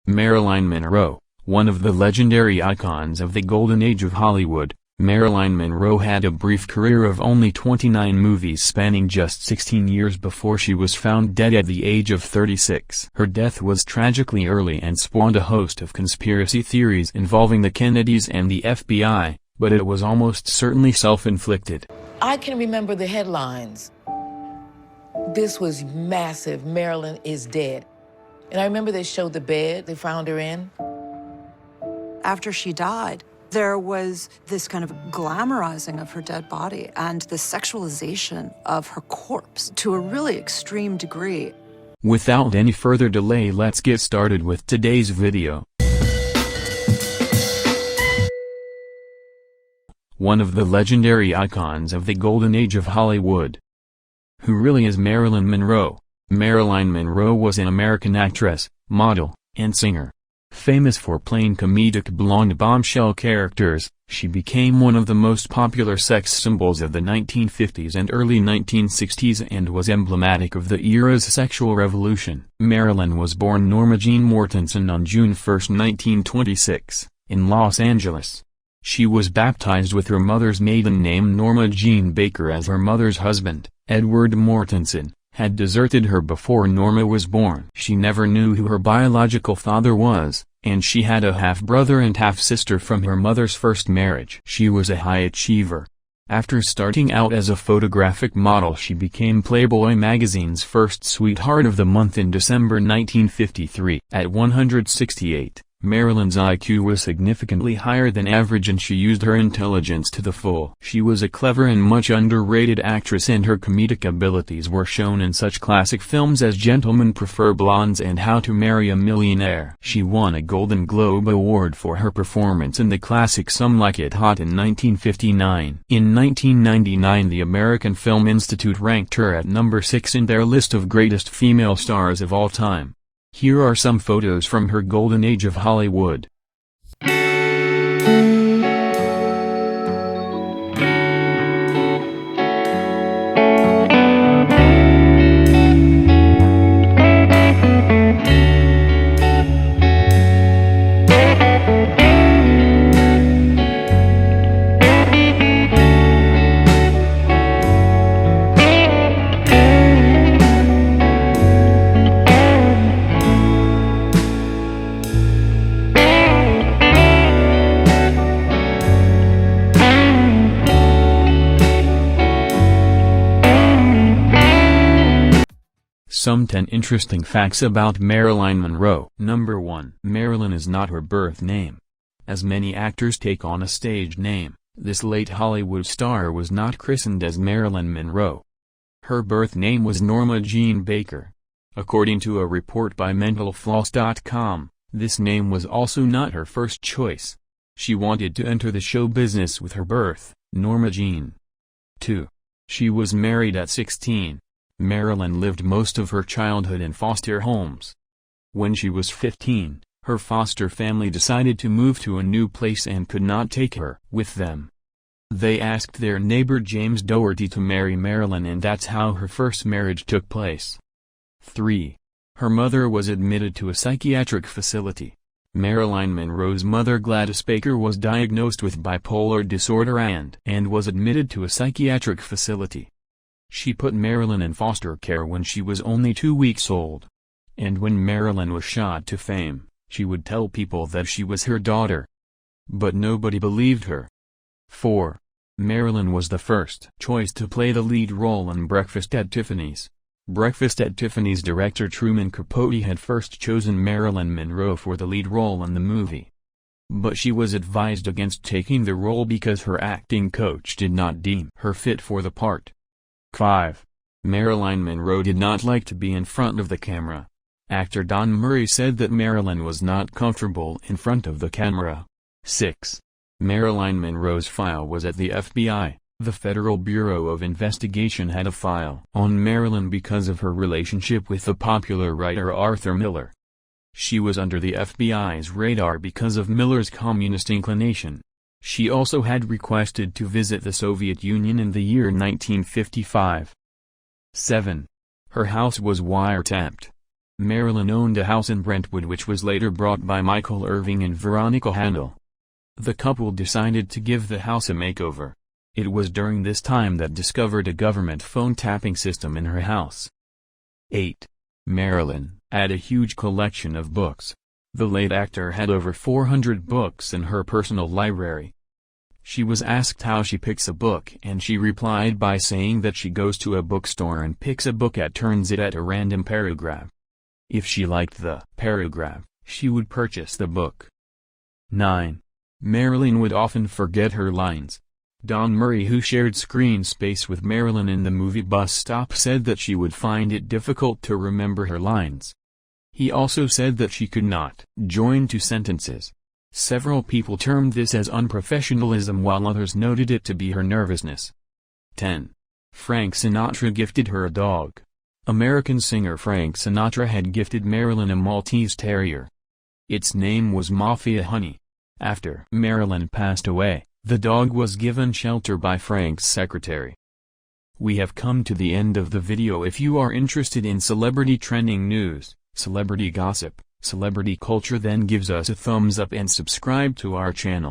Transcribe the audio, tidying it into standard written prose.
Marilyn Monroe, one of the legendary icons of the golden age of Hollywood, Marilyn Monroe had a brief career of only 29 movies spanning just 16 years before she was found dead at the age of 36. Her death was tragically early and spawned a host of conspiracy theories involving the Kennedys and the FBI, but it was almost certainly self-inflicted. I can remember the headlines. This was massive. Marilyn is dead. And I remember they showed the bed they found her in. After she died, there was this kind of glamorizing of her dead body and the sexualization of her corpse to a really extreme degree. Without any further delay, let's get started with today's video. One of the legendary icons of the golden age of Hollywood. Who really is Marilyn Monroe? Marilyn Monroe was an American actress, model, and singer. Famous for playing comedic blonde bombshell characters, she became one of the most popular sex symbols of the 1950s and early 1960s and was emblematic of the era's sexual revolution. Marilyn was born Norma Jean Mortensen on June 1, 1926, in Los Angeles. She was baptized with her mother's maiden name Norma Jean Baker, as her mother's husband, Edward Mortensen, had deserted her before Norma was born. She never knew who her biological father was, and she had a half-brother and half-sister from her mother's first marriage. She was a high achiever. After starting out as a photographic model, she became Playboy magazine's first Sweetheart of the Month in December 1953. At 168, Marilyn's IQ was significantly higher than average and she used her intelligence to the full. She was a clever and much underrated actress, and her comedic abilities were shown in such classic films as Gentlemen Prefer Blondes and How to Marry a Millionaire. She won a Golden Globe Award for her performance in the classic Some Like It Hot in 1959. In 1999, the American Film Institute ranked her at number 6 in their list of greatest female stars of all time. Here are some photos from her golden age of Hollywood. Some 10 interesting facts about Marilyn Monroe. Number 1. Marilyn is not her birth name. As many actors take on a stage name, this late Hollywood star was not christened as Marilyn Monroe. Her birth name was Norma Jean Baker. According to a report by MentalFloss.com, this name was also not her first choice. She wanted to enter the show business with her birth, Norma Jean. 2. She was married at 16. Marilyn lived most of her childhood in foster homes. When she was 15, her foster family decided to move to a new place and could not take her with them. They asked their neighbor James Doherty to marry Marilyn, and that's how her first marriage took place. 3. Her mother was admitted to a psychiatric facility. Marilyn Monroe's mother Gladys Baker was diagnosed with bipolar disorder and was admitted to a psychiatric facility. She put Marilyn in foster care when she was only 2 weeks old. And when Marilyn was shot to fame, she would tell people that she was her daughter. But nobody believed her. 4. Marilyn was the first choice to play the lead role in Breakfast at Tiffany's. Breakfast at Tiffany's director Truman Capote had first chosen Marilyn Monroe for the lead role in the movie. But she was advised against taking the role because her acting coach did not deem her fit for the part. 5. Marilyn Monroe did not like to be in front of the camera. Actor Don Murray said that Marilyn was not comfortable in front of the camera. 6. Marilyn Monroe's file was at the FBI. The Federal Bureau of Investigation had a file on Marilyn because of her relationship with the popular writer Arthur Miller. She was under the FBI's radar because of Miller's communist inclination. She also had requested to visit the Soviet Union in the year 1955. 7. Her house was wiretapped. Marilyn owned a house in Brentwood which was later bought by Michael Irving and Veronica Handel. The couple decided to give the house a makeover. It was during this time that discovered a government phone tapping system in her house. 8. Marilyn had a huge collection of books. The late actor had over 400 books in her personal library. She was asked how she picks a book and she replied by saying that she goes to a bookstore and picks a book and turns it at a random paragraph. If she liked the paragraph, she would purchase the book. 9. Marilyn would often forget her lines. Don Murray, who shared screen space with Marilyn in the movie Bus Stop, said that she would find it difficult to remember her lines. He also said that she could not join two sentences. Several people termed this as unprofessionalism while others noted it to be her nervousness. 10. Frank Sinatra gifted her a dog. American singer Frank Sinatra had gifted Marilyn a Maltese Terrier. Its name was Mafia Honey. After Marilyn passed away, the dog was given shelter by Frank's secretary. We have come to the end of the video. If you are interested in celebrity trending news, celebrity gossip, celebrity culture, then gives us a thumbs up and subscribe to our channel.